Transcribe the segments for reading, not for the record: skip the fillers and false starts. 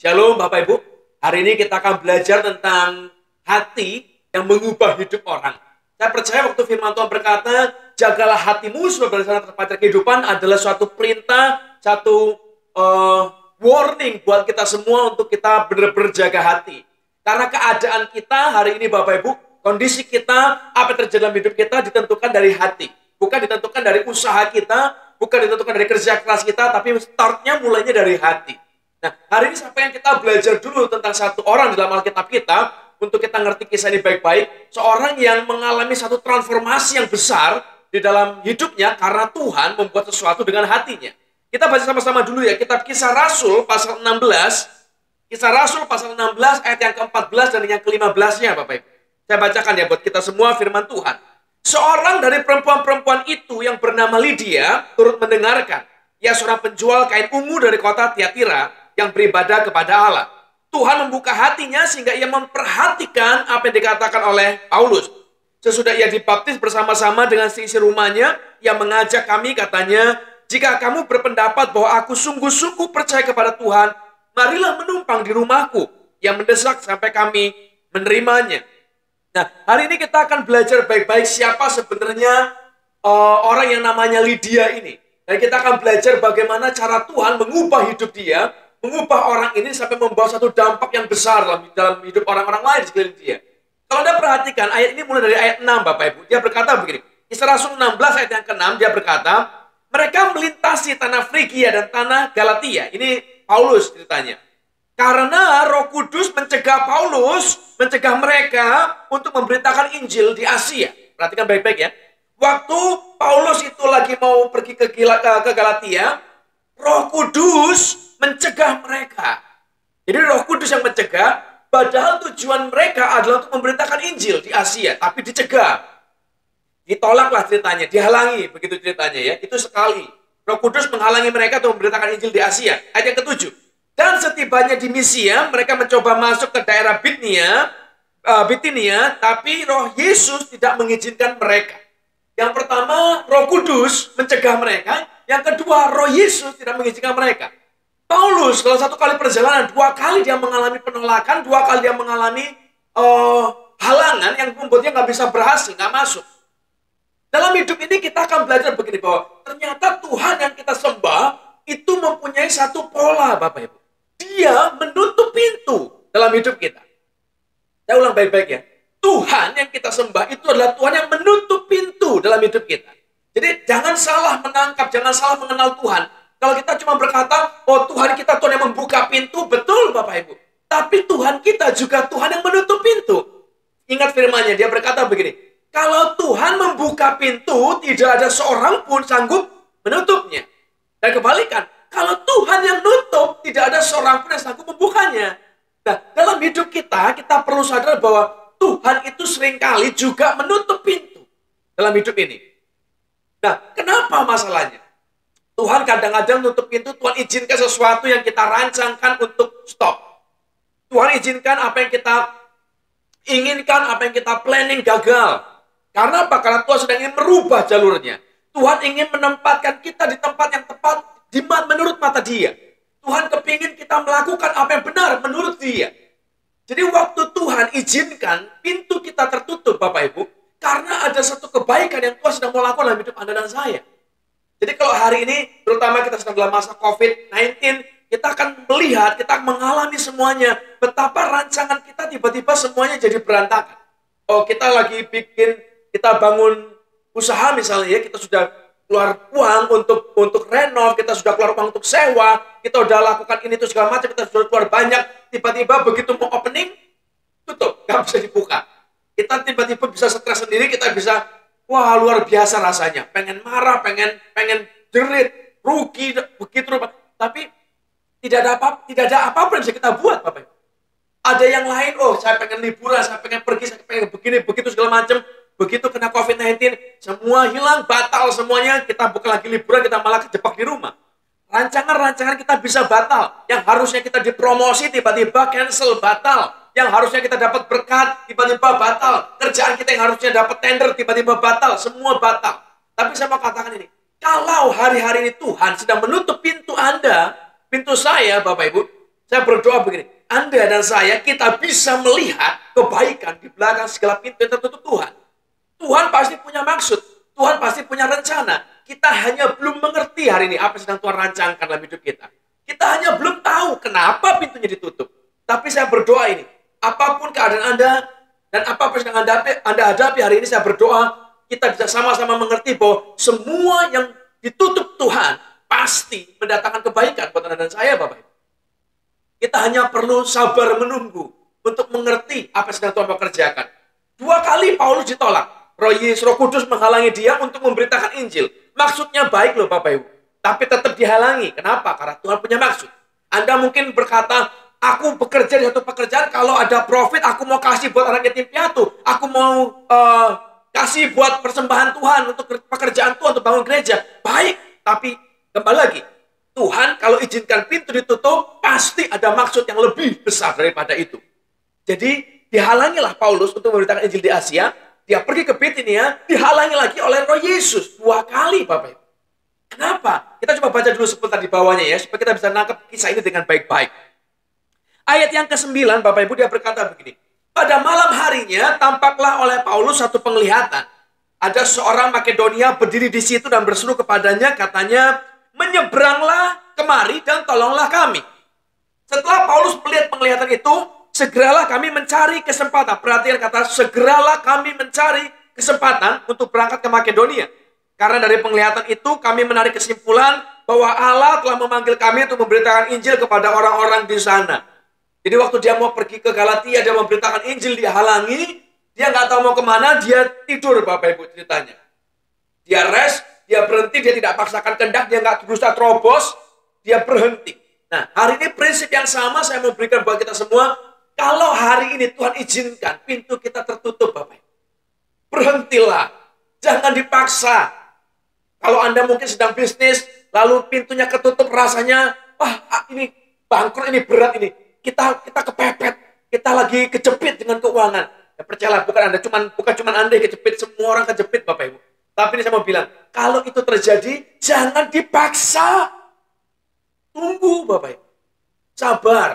Shalom Bapak Ibu, hari ini kita akan belajar tentang hati yang mengubah hidup orang. Saya percaya waktu firman Tuhan berkata, jagalah hatimu supaya berdasarkan terpacar kehidupan adalah suatu perintah, satu warning buat kita semua untuk kita benar-benar jaga hati. Karena keadaan kita hari ini Bapak Ibu, kondisi kita, apa yang terjadi dalam hidup kita ditentukan dari hati. Bukan ditentukan dari usaha kita, bukan ditentukan dari kerja keras kita, tapi startnya mulainya dari hati. Nah, hari ini saya pengen kita belajar dulu tentang satu orang di dalam Alkitab kita, untuk kita ngerti kisah ini baik-baik, seorang yang mengalami satu transformasi yang besar di dalam hidupnya karena Tuhan membuat sesuatu dengan hatinya. Kita baca sama-sama dulu ya, kitab Kisah Rasul pasal 16, Kisah Rasul pasal 16 ayat yang ke-14 dan yang ke-15-nya Bapak Ibu. Saya bacakan ya buat kita semua firman Tuhan. Seorang dari perempuan-perempuan itu yang bernama Lydia turut mendengarkan. Ia seorang penjual kain ungu dari kota Tiatira yang beribadah kepada Allah. Tuhan membuka hatinya sehingga ia memperhatikan apa yang dikatakan oleh Paulus. Sesudah ia dibaptis bersama-sama dengan seisi rumahnya, ia mengajak kami, katanya, jika kamu berpendapat bahwa aku sungguh-sungguh percaya kepada Tuhan, marilah menumpang di rumahku. Ia mendesak sampai kami menerimanya. Nah, hari ini kita akan belajar baik-baik siapa sebenarnya orang yang namanya Lydia ini. Dan kita akan belajar bagaimana cara Tuhan mengubah hidup dia, mengubah orang ini sampai membawa satu dampak yang besar dalam hidup orang-orang lain di sekeliling dia. Kalau Anda perhatikan, ayat ini mulai dari ayat 6, Bapak Ibu. Dia berkata begini, Kisah Rasul 16 ayat yang ke-6, dia berkata, mereka melintasi tanah Frigia dan tanah Galatia. Ini Paulus ceritanya. Karena Roh Kudus mencegah Paulus, mencegah mereka untuk memberitakan Injil di Asia. Perhatikan baik-baik ya. Waktu Paulus itu lagi mau pergi ke Galatia, Roh Kudus mencegah mereka. Jadi Roh Kudus yang mencegah, padahal tujuan mereka adalah untuk memberitakan Injil di Asia, tapi dicegah. Ditolaklah ceritanya, dihalangi, begitu ceritanya ya. Itu sekali. Roh Kudus menghalangi mereka untuk memberitakan Injil di Asia. Ayat yang ke-7. Dan setibanya di Misia, mereka mencoba masuk ke daerah Bitinia, tapi Roh Yesus tidak mengizinkan mereka. Yang pertama, Roh Kudus mencegah mereka. Yang kedua, Roh Yesus tidak mengizinkan mereka. Paulus, kalau satu kali perjalanan, 2 kali dia mengalami penolakan, 2 kali dia mengalami halangan yang membuatnya nggak bisa berhasil, nggak masuk. Dalam hidup ini kita akan belajar begini, bahwa ternyata Tuhan yang kita sembah itu mempunyai satu pola, Bapak Ibu. Dia menutup pintu dalam hidup kita. Saya ulang baik-baik ya. Tuhan yang kita sembah itu adalah Tuhan yang menutup pintu dalam hidup kita. Jadi jangan salah menangkap, jangan salah mengenal Tuhan. Kalau kita cuma berkata, oh Tuhan kita Tuhan yang membuka pintu, betul Bapak Ibu. Tapi Tuhan kita juga Tuhan yang menutup pintu. Ingat firman-Nya, dia berkata begini, kalau Tuhan membuka pintu, tidak ada seorang pun sanggup menutupnya. Dan kebalikan, kalau Tuhan yang nutup, tidak ada seorang pun yang sanggup membukanya. Nah, dalam hidup kita perlu sadar bahwa Tuhan itu seringkali juga menutup pintu dalam hidup ini. Nah, kenapa masalahnya? Tuhan kadang-kadang nutup pintu, Tuhan izinkan sesuatu yang kita rancangkan untuk stop. Tuhan izinkan apa yang kita inginkan, apa yang kita planning gagal. Karena apa? Karena Tuhan sedang ingin merubah jalurnya. Tuhan ingin menempatkan kita di tempat yang tepat menurut mata Dia. Tuhan kepingin kita melakukan apa yang benar menurut Dia. Jadi waktu Tuhan izinkan pintu kita tertutup, Bapak Ibu, karena ada satu kebaikan yang Tuhan sedang melakukan dalam hidup Anda dan saya. Jadi kalau hari ini, terutama kita sedang dalam masa COVID-19, kita akan melihat, kita mengalami semuanya, betapa rancangan kita tiba-tiba semuanya jadi berantakan. Oh, kita lagi kita bangun usaha misalnya ya, kita sudah keluar uang untuk renov, kita sudah keluar uang untuk sewa, kita sudah lakukan ini itu segala macam, kita sudah keluar banyak, tiba-tiba begitu mau opening, tutup, nggak bisa dibuka. Kita tiba-tiba bisa stres sendiri, kita bisa, wah luar biasa rasanya, pengen marah, pengen jerit, rugi, begitu, tapi tidak ada apa-apa yang bisa kita buat, Bapak. Ada yang lain, oh saya pengen liburan, saya pengen pergi, saya pengen begini, begitu segala macam. Begitu kena COVID-19, semua hilang, batal semuanya, kita bukan lagi liburan, kita malah kejebak di rumah. Rancangan-rancangan kita bisa batal. Yang harusnya kita dipromosi, tiba-tiba cancel, batal. Yang harusnya kita dapat berkat, tiba-tiba batal. Kerjaan kita yang harusnya dapat tender, tiba-tiba batal. Semua batal. Tapi saya mau katakan ini, kalau hari-hari ini Tuhan sedang menutup pintu Anda, pintu saya, Bapak Ibu, Saya berdoa begini, Anda dan saya kita bisa melihat kebaikan di belakang segala pintu yang tertutup Tuhan. Tuhan pasti punya maksud, Tuhan pasti punya rencana. Kita hanya belum mengerti hari ini apa yang sedang Tuhan rancangkan dalam hidup kita. Kita hanya belum tahu kenapa pintunya ditutup. Tapi saya berdoa ini, apapun keadaan Anda dan apapun yang Anda hadapi hari ini, saya berdoa kita bisa sama-sama mengerti bahwa semua yang ditutup Tuhan pasti mendatangkan kebaikan buat Anda dan saya, Bapak Ibu. Kita hanya perlu sabar menunggu untuk mengerti apa yang sedang Tuhan bekerjakan. 2 kali Paulus ditolak. Roh Kudus menghalangi dia untuk memberitakan Injil. Maksudnya baik loh Bapak Ibu. Tapi tetap dihalangi. Kenapa? Karena Tuhan punya maksud. Anda mungkin berkata, aku bekerja di satu pekerjaan, kalau ada profit, aku mau kasih buat anak yatim piatu. Aku mau kasih buat persembahan Tuhan, untuk pekerjaan Tuhan, untuk bangun gereja. Baik, tapi kembali lagi. Tuhan kalau izinkan pintu ditutup, pasti ada maksud yang lebih besar daripada itu. Jadi dihalangilah Paulus untuk memberitakan Injil di Asia. Dia pergi ke Bitinia, dihalangi lagi oleh Roh Yesus 2 kali, Bapak Ibu. Kenapa? Kita coba baca dulu sebentar di bawahnya ya, supaya kita bisa nangkep kisah ini dengan baik-baik. Ayat yang ke-9, Bapak Ibu, dia berkata begini. Pada malam harinya, tampaklah oleh Paulus satu penglihatan. Ada seorang Makedonia berdiri di situ dan berseru kepadanya, katanya, menyeberanglah kemari dan tolonglah kami. Setelah Paulus melihat penglihatan itu, segeralah kami mencari kesempatan. Perhatikan kata, segeralah kami mencari kesempatan untuk berangkat ke Makedonia. Karena dari penglihatan itu kami menarik kesimpulan bahwa Allah telah memanggil kami untuk memberitakan Injil kepada orang-orang di sana. Jadi waktu dia mau pergi ke Galatia, dia memberitakan Injil, dia halangi. Dia nggak tahu mau kemana, dia tidur Bapak Ibu ceritanya. Dia rest, dia berhenti, dia tidak paksakan kehendak, dia nggak berusaha terobos, dia berhenti. Nah, hari ini prinsip yang sama saya mau berikan buat kita semua. Kalau hari ini Tuhan izinkan pintu kita tertutup, Bapak Ibu, berhentilah, jangan dipaksa. Kalau Anda mungkin sedang bisnis, lalu pintunya ketutup, rasanya, wah ini bangkrut, ini berat ini. Kita kepepet, kita lagi kejepit dengan keuangan. Ya, percayalah, bukan cuma Anda yang kejepit, semua orang kejepit, Bapak Ibu. Tapi ini saya mau bilang, kalau itu terjadi, jangan dipaksa. Tunggu, Bapak Ibu. Sabar.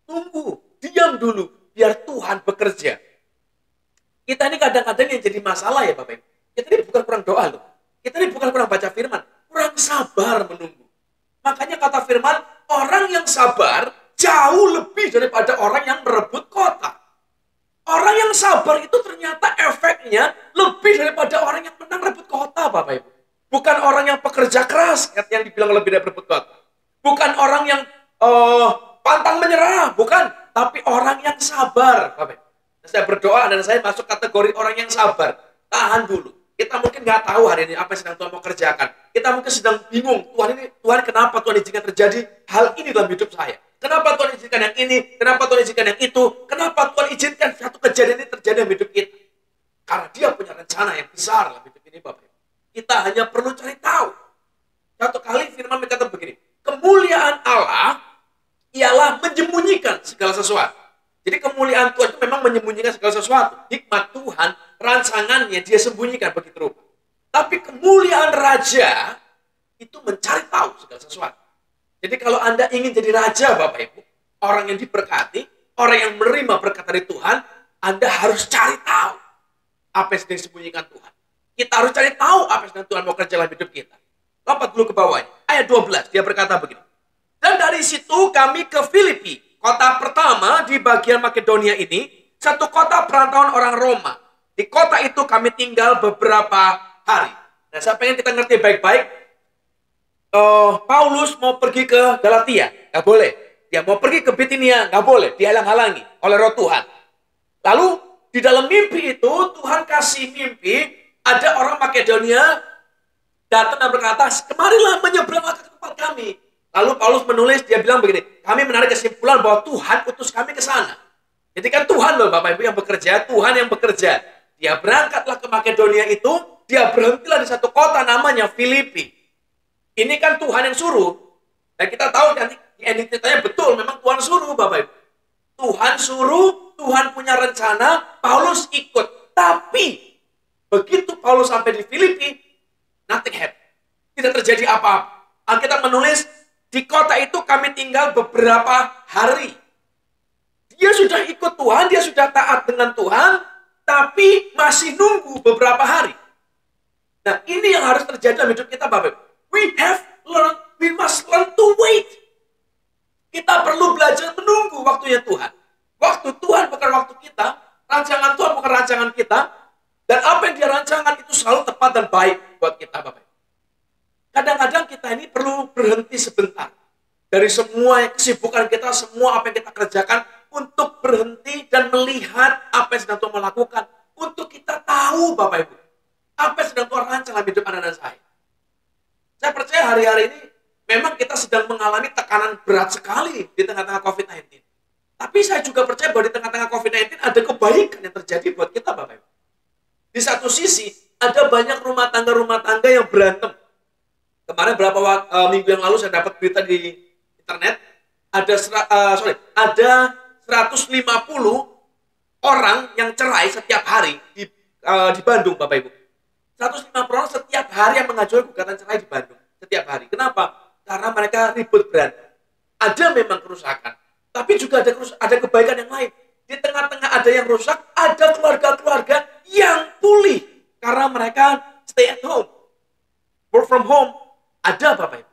Tunggu. Diam dulu. Biar Tuhan bekerja. Kita ini kadang-kadang yang jadi masalah ya, Bapak Ibu. Kita ini bukan kurang doa loh. Kita ini bukan kurang baca firman. Kurang sabar menunggu. Makanya kata firman, orang yang sabar jauh lebih daripada orang yang merebut kota. Orang yang sabar itu ternyata efeknya lebih daripada orang yang menang rebut kota, Bapak Ibu. Bukan orang yang pekerja keras, yang dibilang lebih dari rebut kota. Bukan orang yang pantang menyerah, bukan. Tapi orang yang sabar, Bapak Ibu. Saya berdoa dan saya masuk kategori orang yang sabar. Tahan dulu. Kita mungkin nggak tahu hari ini apa yang sedang Tuhan mau kerjakan. Kita mungkin sedang bingung. Tuhan kenapa Tuhan izinkan terjadi hal ini dalam hidup saya? Kenapa Tuhan izinkan yang ini? Kenapa Tuhan izinkan yang itu? Kenapa Tuhan izinkan satu kejadian ini terjadi dalam hidup kita? Karena dia punya rencana yang besar dalam hidup ini, Bapak. Kita hanya perlu cari tahu. Satu kali firman berkata begini. Kemuliaan Allah ialah menyembunyikan segala sesuatu. Jadi kemuliaan Tuhan itu memang menyembunyikan segala sesuatu. Hikmat Tuhan, rancangannya dia sembunyikan begitu rupa. Tapi kemuliaan raja itu mencari tahu segala sesuatu. Jadi kalau Anda ingin jadi raja, Bapak Ibu, orang yang diberkati, orang yang menerima berkat dari Tuhan, Anda harus cari tahu apa yang sedang disembunyikan Tuhan. Kita harus cari tahu apa yang sedang Tuhan mau kerja dalam hidup kita. Lompat dulu ke bawahnya. Ayat 12, dia berkata begini. Dan dari situ kami ke Filipi, kota pertama di bagian Makedonia ini, satu kota perantauan orang Roma. Di kota itu kami tinggal beberapa hari. Nah, saya pengen kita ngerti baik-baik. Paulus mau pergi ke Galatia, nggak boleh. Dia mau pergi ke Bitinia, nggak boleh. Dihalang-halangi oleh Roh Tuhan. Lalu di dalam mimpi itu Tuhan kasih mimpi, ada orang Makedonia datang dan berkata, kemarilah menyeberanglah ke tempat kami. Lalu Paulus menulis, dia bilang begini, kami menarik kesimpulan bahwa Tuhan utus kami ke sana. Jadi kan Tuhan loh Bapak Ibu yang bekerja, Tuhan yang bekerja. Dia berangkatlah ke Makedonia itu, dia berhentilah di satu kota namanya Filipi. Ini kan Tuhan yang suruh. Dan kita tahu nanti ending ceritanya betul, memang Tuhan suruh Bapak Ibu. Tuhan suruh, Tuhan punya rencana, Paulus ikut. Tapi begitu Paulus sampai di Filipi, nothing happened. Tidak terjadi apa-apa. Alkitab menulis, di kota itu kami tinggal beberapa hari. Dia sudah ikut Tuhan, dia sudah taat dengan Tuhan, tapi masih nunggu beberapa hari. Nah, ini yang harus terjadi dalam hidup kita, Bapak. We must learn to wait. Kita perlu belajar menunggu waktunya Tuhan. Waktu Tuhan bukan waktu kita, rancangan Tuhan bukan rancangan kita, dan apa yang dia rancangkan itu selalu tepat dan baik buat kita, Bapak. Kadang-kadang kita ini perlu berhenti sebentar dari semua kesibukan kita, semua apa yang kita kerjakan, untuk berhenti dan melihat apa yang sedang Tuhan melakukan, untuk kita tahu, Bapak Ibu, apa yang sedang Tuhan rancang dalam hidup Anda dan saya. Saya percaya hari-hari ini memang kita sedang mengalami tekanan berat sekali di tengah-tengah COVID-19. Tapi saya juga percaya bahwa di tengah-tengah COVID-19 ada kebaikan yang terjadi buat kita, Bapak Ibu. Di satu sisi, ada banyak rumah tangga yang berantem. Kemarin minggu yang lalu saya dapat berita di internet, ada 150 orang yang cerai setiap hari di Bandung, Bapak Ibu. 150 orang setiap hari yang mengajukan gugatan cerai di Bandung. Setiap hari. Kenapa? Karena mereka ribut berantem. Ada memang kerusakan, tapi juga ada kebaikan yang lain. Di tengah-tengah ada yang rusak, ada keluarga-keluarga yang pulih karena mereka stay at home, work from home. Ada, Bapak Ibu.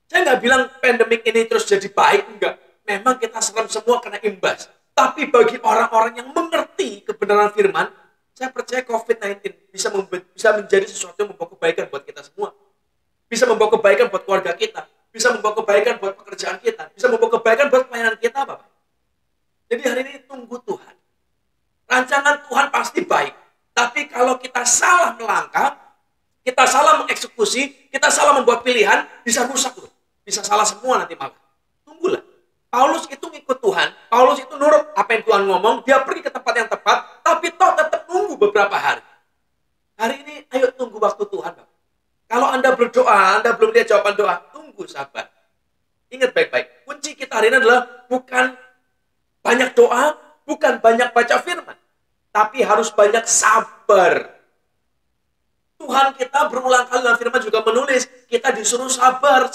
Saya nggak bilang pandemik ini terus jadi baik, enggak. Memang kita serem semua kena imbas. Tapi bagi orang-orang yang mengerti kebenaran firman, saya percaya COVID-19 bisa menjadi sesuatu yang membawa kebaikan buat kita semua. Bisa membawa kebaikan buat keluarga kita, bisa membawa kebaikan buat pekerjaan kita, bisa membawa kebaikan buat pelayanan kita, Bapak. Jadi hari ini tunggu Tuhan. Rancangan Tuhan pasti baik. Tapi kalau kita salah melangkah, kita salah mengeksekusi, kita salah membuat pilihan, bisa rusak loh. Bisa salah semua nanti malah. Tunggulah. Paulus itu ngikut Tuhan, Paulus itu nurut apa yang Tuhan ngomong, dia pergi ke tempat yang tepat, tapi toh tetap nunggu beberapa hari. Hari ini ayo tunggu waktu Tuhan, Bapak. Kalau Anda berdoa, Anda belum lihat jawaban doa, tunggu, sabar. Ingat baik-baik, kunci kita hari ini adalah bukan banyak doa, bukan banyak baca firman, tapi harus banyak sabar. Tuhan kita berulang kali dalam firman juga menulis, kita disuruh sabar.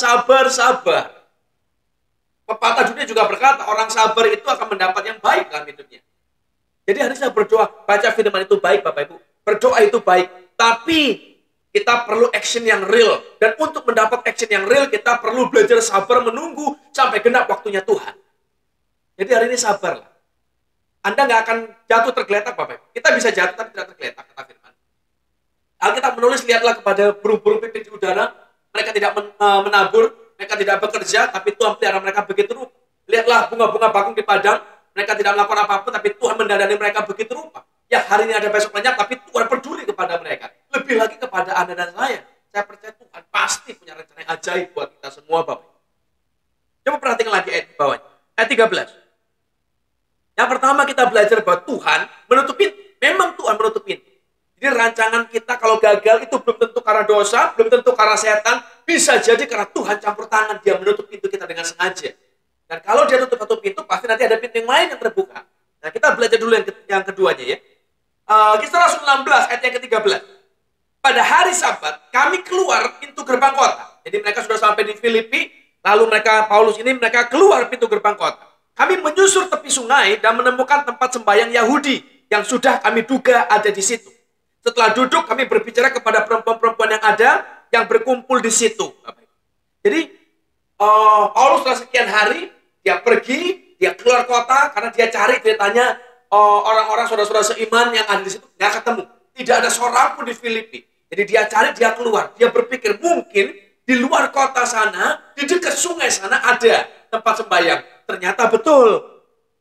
Pepatah dunia juga berkata, orang sabar itu akan mendapat yang baik dalam hidupnya. Jadi hari saya berdoa, baca firman itu baik, Bapak Ibu. Berdoa itu baik, tapi kita perlu action yang real. Dan untuk mendapat action yang real, kita perlu belajar sabar menunggu sampai genap waktunya Tuhan. Jadi hari ini sabarlah. Anda nggak akan jatuh tergeletak, Bapak Ibu. Kita bisa jatuh, tapi tidak tergeletak, kata firman. Alkitab menulis, lihatlah kepada burung-burung pipit di udara, mereka tidak menabur, mereka tidak bekerja, tapi Tuhan pelihara mereka begitu rupa. Lihatlah bunga-bunga bakung di padang, mereka tidak melakukan apapun, tapi Tuhan mendandani mereka begitu rupa. Ya hari ini ada besok lenyap, tapi Tuhan peduli kepada mereka. Lebih lagi kepada Anda dan saya. Saya percaya Tuhan pasti punya rencana yang ajaib buat kita semua, Bapak. Coba perhatikan lagi ayat di bawahnya. Ayat 13. Yang pertama kita belajar bahwa Tuhan menutup pintu. Memang Tuhan menutup pintu. Jadi rancangan kita kalau gagal itu belum tentu karena dosa, belum tentu karena setan, bisa jadi karena Tuhan campur tangan, dia menutup pintu kita dengan sengaja. Dan kalau dia tutup satu pintu, pasti nanti ada pintu yang lain yang terbuka. Nah, kita belajar dulu yang keduanya ya. Kisah Rasul 16 ayat yang ke-13. Pada hari Sabat, kami keluar pintu gerbang kota. Jadi mereka sudah sampai di Filipi, lalu Paulus ini mereka keluar pintu gerbang kota. Kami menyusur tepi sungai dan menemukan tempat sembahyang Yahudi yang sudah kami duga ada di situ. Setelah duduk, kami berbicara kepada perempuan-perempuan yang ada, yang berkumpul di situ. Jadi, Paulus setelah sekian hari, dia pergi, dia keluar kota, karena dia cari, dia tanya orang-orang saudara-saudara seiman yang ada di situ, nggak ketemu. Tidak ada seorang pun di Filipi. Jadi dia cari, dia keluar. Dia berpikir, mungkin di luar kota sana, di dekat sungai sana ada tempat sembahyang. Ternyata betul,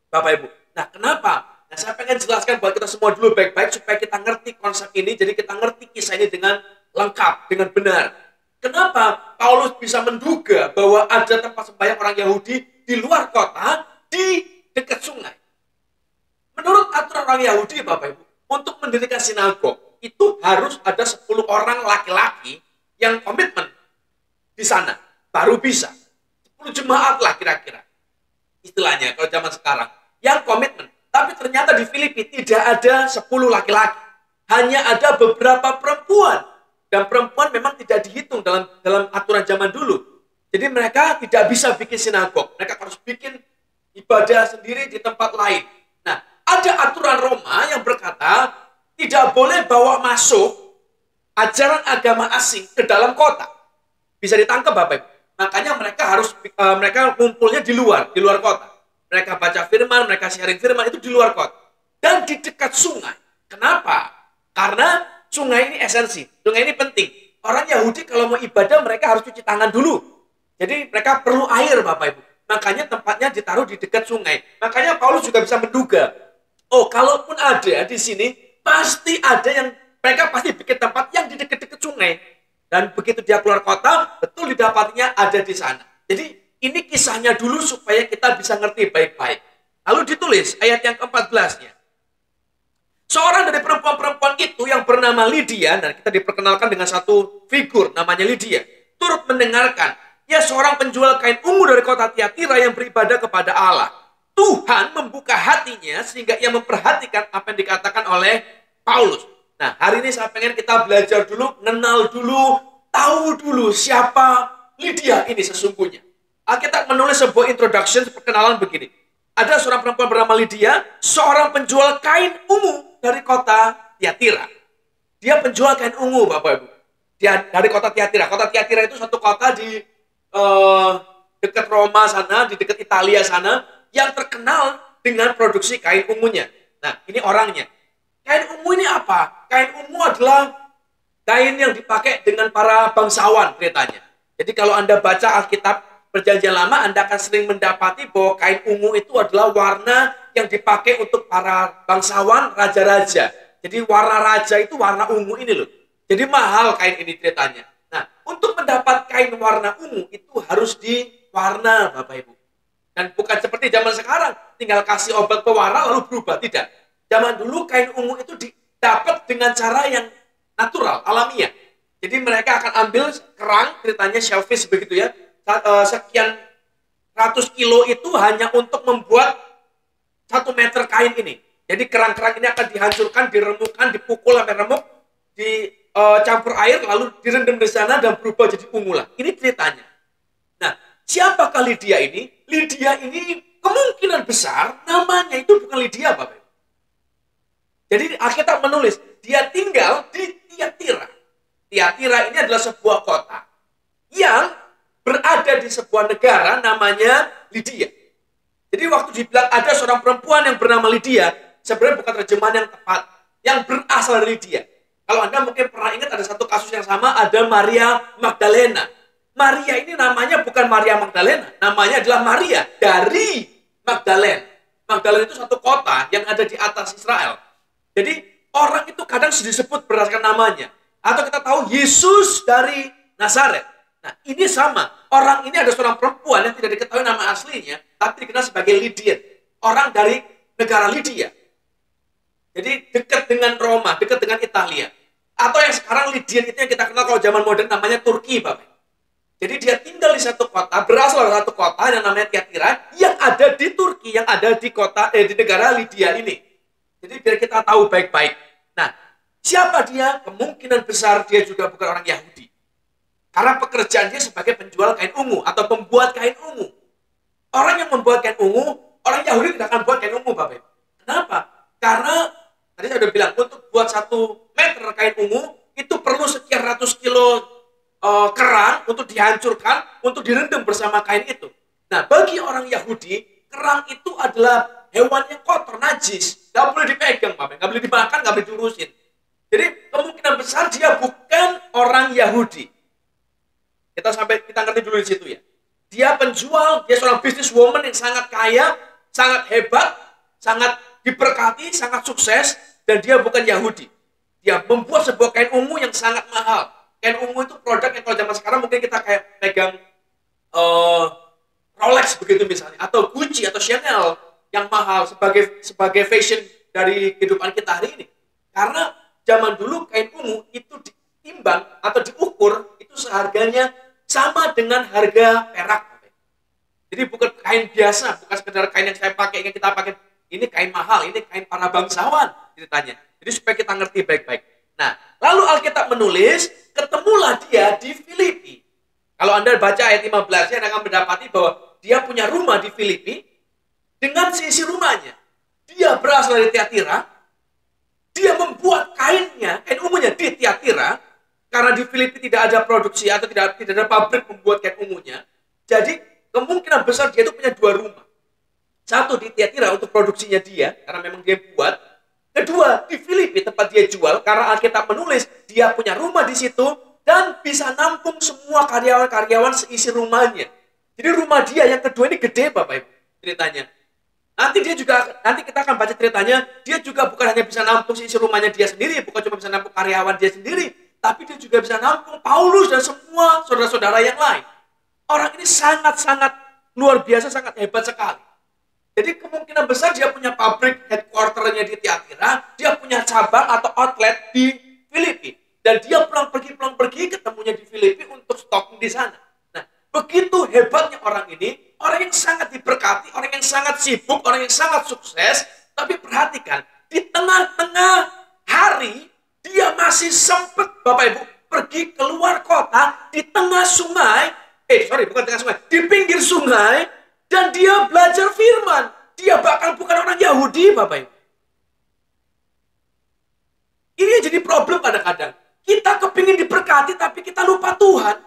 Bapak Ibu. Nah, kenapa? Nah, saya pengen jelaskan buat kita semua dulu baik-baik supaya kita ngerti konsep ini, jadi kita ngerti kisah ini dengan lengkap, dengan benar. Kenapa Paulus bisa menduga bahwa ada tempat sembahyang orang Yahudi di luar kota, di dekat sungai? Menurut aturan orang Yahudi, Bapak Ibu, untuk mendirikan sinagog, itu harus ada 10 orang laki-laki yang komitmen di sana, baru bisa. 10 jemaat lah kira-kira, istilahnya kalau zaman sekarang, yang komitmen. Tapi ternyata di Filipi tidak ada 10 laki-laki. Hanya ada beberapa perempuan. Dan perempuan memang tidak dihitung dalam aturan zaman dulu. Jadi mereka tidak bisa bikin sinagog. Mereka harus bikin ibadah sendiri di tempat lain. Nah, ada aturan Roma yang berkata tidak boleh bawa masuk ajaran agama asing ke dalam kota. Bisa ditangkap Bapak Ibu. Makanya mereka ngumpulnya di luar kota. Mereka baca firman, mereka sharing firman itu di luar kota. Dan di dekat sungai. Kenapa? Karena sungai ini esensi, sungai ini penting. Orang Yahudi kalau mau ibadah mereka harus cuci tangan dulu. Jadi mereka perlu air Bapak Ibu. Makanya tempatnya ditaruh di dekat sungai. Makanya Paulus juga bisa menduga. Oh, kalaupun ada di sini, pasti ada yang mereka pasti bikin tempat yang di dekat-dekat sungai. Dan begitu dia keluar kota, betul didapatinya ada di sana. Jadi ini kisahnya dulu supaya kita bisa ngerti baik-baik. Lalu ditulis ayat yang ke-14-nya. Seorang dari perempuan-perempuan itu yang bernama Lydia, dan kita diperkenalkan dengan satu figur namanya Lydia, turut mendengarkan. Ia seorang penjual kain ungu dari kota Tiatira yang beribadah kepada Allah. Tuhan membuka hatinya sehingga ia memperhatikan apa yang dikatakan oleh Paulus. Nah, hari ini saya pengen kita belajar dulu, kenal dulu, tahu dulu siapa Lydia ini sesungguhnya. Alkitab menulis sebuah introduction, perkenalan begini. Ada seorang perempuan bernama Lydia, seorang penjual kain ungu dari kota Tiatira. Dia penjual kain ungu, Bapak Ibu. Dia dari kota Tiatira. Kota Tiatira itu satu kota di dekat Roma sana, di dekat Italia sana, yang terkenal dengan produksi kain ungunya. Nah, ini orangnya. Kain ungu ini apa? Kain ungu adalah kain yang dipakai dengan para bangsawan ceritanya. Jadi kalau Anda baca Alkitab Perjanjian Lama, Anda akan sering mendapati bahwa kain ungu itu adalah warna yang dipakai untuk para bangsawan, raja-raja. Jadi warna raja itu warna ungu ini loh. Jadi mahal kain ini ceritanya. Nah, untuk mendapat kain warna ungu itu harus diwarna Bapak Ibu. Dan bukan seperti zaman sekarang, tinggal kasih obat pewarna lalu berubah, tidak. Zaman dulu kain ungu itu didapat dengan cara yang natural, alamiah. Jadi mereka akan ambil kerang, ceritanya shellfish begitu ya, sekian ratus kilo itu hanya untuk membuat 1 meter kain ini. Jadi kerang-kerang ini akan dihancurkan, diremukkan, dipukul sampai remuk, dicampur air, lalu direndam di sana dan berubah jadi ungu lah. Ini ceritanya. Nah, siapakah Lydia ini? Lydia ini kemungkinan besar namanya itu bukan Lydia, Bapak. Jadi Alkitab menulis, dia tinggal di Tiatira. Tiatira ini adalah sebuah kota yang berada di sebuah negara namanya Lydia. Jadi waktu dibilang ada seorang perempuan yang bernama Lydia, sebenarnya bukan terjemahan yang tepat, yang berasal dari Lydia. Kalau Anda mungkin pernah ingat ada satu kasus yang sama, ada Maria Magdalena. Maria ini namanya bukan Maria Magdalena, namanya adalah Maria dari Magdalena. Magdalena itu satu kota yang ada di atas Israel. Jadi orang itu kadang disebut berdasarkan namanya. Atau kita tahu Yesus dari Nazaret. Nah ini sama. Orang ini ada seorang perempuan yang tidak diketahui nama aslinya, tapi dikenal sebagai Lydia. Orang dari negara Lydia. Jadi dekat dengan Roma, dekat dengan Italia. Atau yang sekarang Lydian itu yang kita kenal kalau zaman modern namanya Turki, Bapak. Jadi dia tinggal di satu kota, berasal dari satu kota yang namanya Tiatira, yang ada di Turki, yang ada di di negara Lydia ini. Jadi biar kita tahu baik-baik. Nah, siapa dia? Kemungkinan besar dia juga bukan orang Yahudi. Karena pekerjaan dia sebagai penjual kain ungu atau pembuat kain ungu. Orang yang membuat kain ungu, orang Yahudi tidak akan buat kain ungu, Bapak. Kenapa? Karena tadi saya sudah bilang, untuk buat 1 meter kain ungu, itu perlu sekian ratus kilo kerang untuk dihancurkan, untuk direndam bersama kain itu. Nah, bagi orang Yahudi, kerang itu adalah hewan yang kotor, najis. Gak boleh dipegang, Bapak. Gak boleh dimakan, gak boleh diurusin. Jadi, kemungkinan besar dia bukan orang Yahudi. Kita ngerti dulu di situ ya. Dia penjual, dia seorang businesswoman yang sangat kaya, sangat hebat, sangat diberkati, sangat sukses, dan dia bukan Yahudi. Dia membuat sebuah kain ungu yang sangat mahal. Kain ungu itu produk yang kalau zaman sekarang mungkin kita kayak pegang Rolex begitu misalnya, atau Gucci atau Chanel yang mahal sebagai fashion dari kehidupan kita hari ini. Karena zaman dulu kain ungu itu ditimbang atau diukur itu seharganya sama dengan harga perak. Jadi bukan kain biasa, bukan sekedar kain yang saya pakai, yang kita pakai. Ini kain mahal, ini kain para bangsawan ceritanya. Jadi supaya kita ngerti baik-baik. Nah, lalu Alkitab menulis, ketemulah dia di Filipi. Kalau Anda baca ayat 15, Anda akan mendapati bahwa dia punya rumah di Filipi. dengan seisi rumahnya. Dia berasal dari Tiatira. Dia membuat kain ungunya di Tiatira. Karena di Filipi tidak ada produksi atau tidak ada pabrik membuat kain ungunya. Jadi kemungkinan besar dia itu punya 2 rumah. Satu di Tiatira untuk produksinya dia, karena memang dia buat. Kedua di Filipi tempat dia jual, karena Alkitab menulis dia punya rumah di situ dan bisa nampung semua karyawan-karyawan seisi rumahnya. Jadi rumah dia yang kedua ini gede Bapak Ibu ceritanya. Nanti kita akan baca ceritanya, dia juga bukan hanya bisa nampung isi rumahnya dia sendiri, bukan cuma bisa nampung karyawan dia sendiri, tapi dia juga bisa nampung Paulus dan semua saudara-saudara yang lain. Orang ini sangat-sangat luar biasa, sangat hebat sekali. Jadi kemungkinan besar dia punya pabrik headquarternya di Tiatira, dia punya cabang atau outlet di Filipi. Dan dia pulang pergi ketemunya di Filipi untuk stocking di sana. Nah, begitu hebatnya orang ini, orang yang sangat diberkati, orang yang sangat sibuk, orang yang sangat sukses. Tapi perhatikan, di tengah-tengah hari, dia masih sempat, Bapak Ibu, pergi keluar kota, di tengah sungai, di pinggir sungai, dan dia belajar firman. Dia bahkan bukan orang Yahudi, Bapak Ibu. Ini yang jadi problem kadang-kadang. Kita kepingin diberkati, tapi kita lupa Tuhan.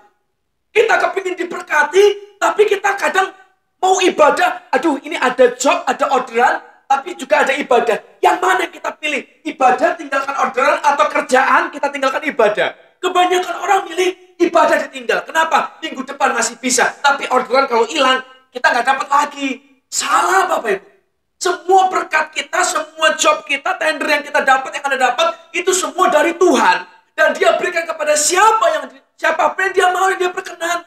Kita kepingin diberkati, tapi kita kadang mau ibadah. Aduh, ini ada job, ada orderan, tapi juga ada ibadah. Yang mana yang kita pilih? Ibadah tinggalkan orderan atau kerjaan kita tinggalkan ibadah? Kebanyakan orang milih ibadah ditinggal. Kenapa? Minggu depan masih bisa. Tapi orderan kalau hilang, kita nggak dapat lagi. Salah Bapak Ibu. Semua berkat kita, semua job kita, tender yang kita dapat, yang Anda dapat, itu semua dari Tuhan. Dan dia berikan kepada siapapun yang dia mau, yang dia berkenan.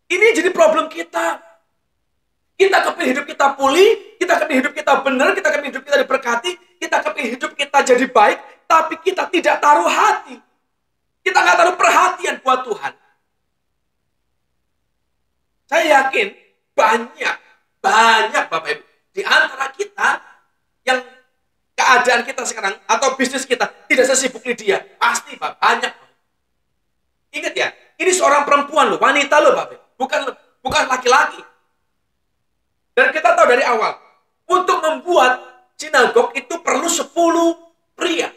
Ini jadi problem kita. Kita kepingin hidup kita pulih, kita kepingin hidup kita benar, kita kepingin hidup kita diberkati, kita kepingin hidup kita jadi baik, tapi kita tidak taruh hati. Kita nggak taruh perhatian buat Tuhan. Saya yakin banyak Bapak Ibu di antara kita yang keadaan kita sekarang atau bisnis kita tidak sesibuk Lydia. Pasti Pak, banyak. Ingat ya, ini seorang perempuan loh, wanita loh Bapak Ibu. Bukan laki-laki. Dan kita tahu dari awal, untuk membuat sinagog itu perlu 10 pria.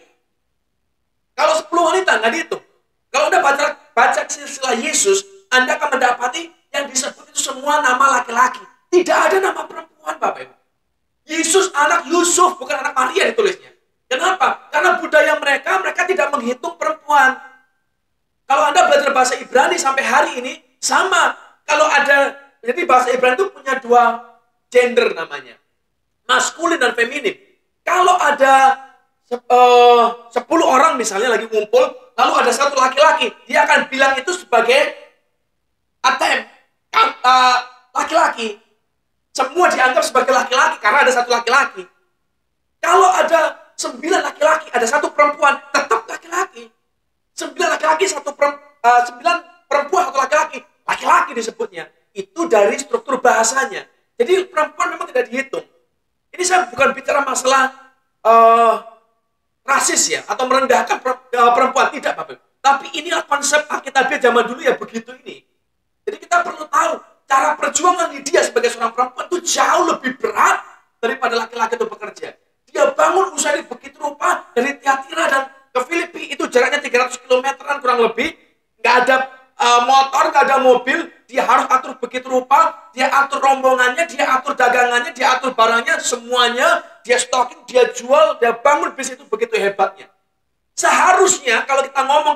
Kalau 10 wanita nggak dihitung. Kalau Anda baca silsilah Yesus, Anda akan mendapati yang disebut itu semua nama laki-laki. Tidak ada nama perempuan Bapak Ibu. Yesus anak Yusuf, bukan anak Maria ditulisnya. Kenapa? Karena budaya mereka tidak menghitung perempuan. Kalau Anda belajar bahasa Ibrani sampai hari ini, sama. Kalau ada, jadi bahasa Ibrani itu punya 2 gender namanya. Maskulin dan feminin. Kalau ada 10 orang misalnya lagi ngumpul, lalu ada 1 laki-laki, dia akan bilang itu sebagai laki-laki. Semua dianggap sebagai laki-laki karena ada 1 laki-laki. Kalau ada 9 laki-laki, ada 1 perempuan, tetap laki-laki. 9 laki-laki, 9 perempuan, 1 laki-laki. Laki-laki disebutnya. Itu dari struktur bahasanya. Jadi perempuan memang tidak dihitung. Ini saya bukan bicara masalah rasis ya, atau merendahkan perempuan. Tidak Bapak. Tapi inilah konsep Alkitabiah zaman dulu ya begitu ini. Jadi kita perlu tahu, cara perjuangan dia sebagai seorang perempuan itu jauh lebih berat daripada laki-laki itu bekerja. Dia bangun usaha ini begitu rupa dari Tiatira dan ke Filipi, itu jaraknya 300 km-an kurang lebih. Nggak ada motor, nggak ada mobil. Dia harus atur begitu rupa. Dia atur rombongannya, dia atur dagangannya, dia atur barangnya, semuanya. Dia stocking, dia jual, dia bangun bisnis itu begitu hebatnya. Seharusnya kalau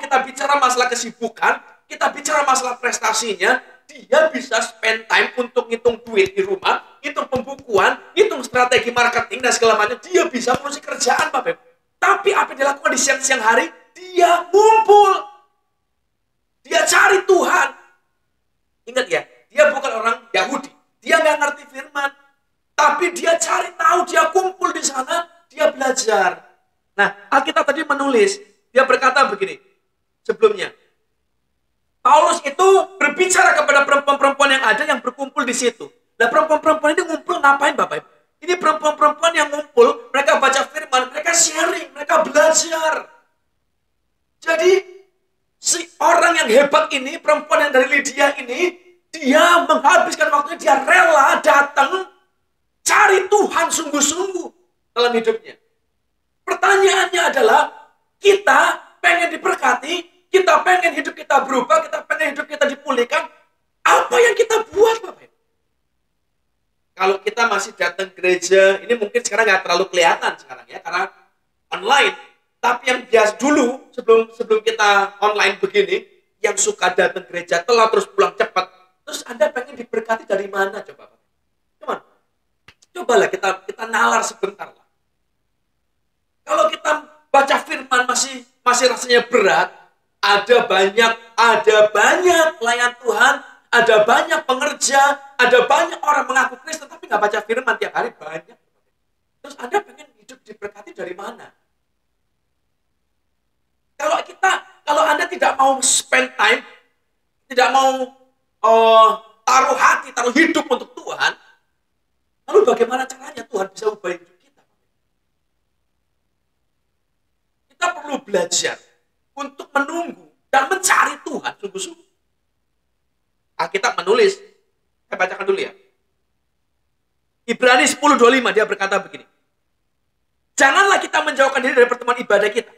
kita bicara masalah kesibukan, kita bicara masalah prestasinya, dia bisa spend time untuk ngitung duit di rumah, ngitung pembukuan, ngitung strategi marketing dan segala macam. Dia bisa ngurusi kerjaan, Bapak. Tapi apa yang dilakukan di siang-siang hari? Dia ngumpul. Dia cari Tuhan. Ingat ya, dia bukan orang Yahudi. Dia nggak ngerti firman. Tapi dia cari tahu, dia kumpul di sana, dia belajar. Nah, Alkitab tadi menulis, dia berkata begini, sebelumnya. Paulus itu berbicara kepada perempuan-perempuan yang ada yang berkumpul di situ. Nah, perempuan-perempuan ini ngumpul ngapain Bapak Ibu? Ini perempuan-perempuan yang ngumpul, mereka baca firman, mereka sharing, mereka belajar. Jadi, si orang yang hebat ini, perempuan yang dari Lydia ini, Dia menghabiskan waktunya, dia rela datang cari Tuhan sungguh-sungguh dalam hidupnya. Pertanyaannya adalah, kita pengen diberkati, kita pengen hidup kita berubah, kita pengen hidup kita dipulihkan. Apa yang kita buat, Bapak? Kalau kita masih datang gereja, ini mungkin sekarang nggak terlalu kelihatan sekarang ya, karena online. Tapi yang biasa dulu, sebelum kita online begini, yang suka datang gereja telat terus pulang cepat, terus Anda pengen diberkati dari mana coba? Cobalah kita nalar sebentar lah. Kalau kita baca firman masih rasanya berat, ada banyak pelayan Tuhan, ada banyak pengerja, ada banyak orang mengaku Kristen tapi nggak baca firman tiap hari banyak. Terus Anda pengen hidup diberkati dari mana? Kalau Anda tidak mau spend time, tidak mau taruh hati, taruh hidup untuk Tuhan, lalu bagaimana caranya Tuhan bisa ubah hidup kita? Kita perlu belajar untuk menunggu dan mencari Tuhan sungguh-sungguh. Alkitab menulis, saya bacakan dulu ya. Ibrani 10:25 dia berkata begini. Janganlah kita menjauhkan diri dari pertemuan ibadah kita,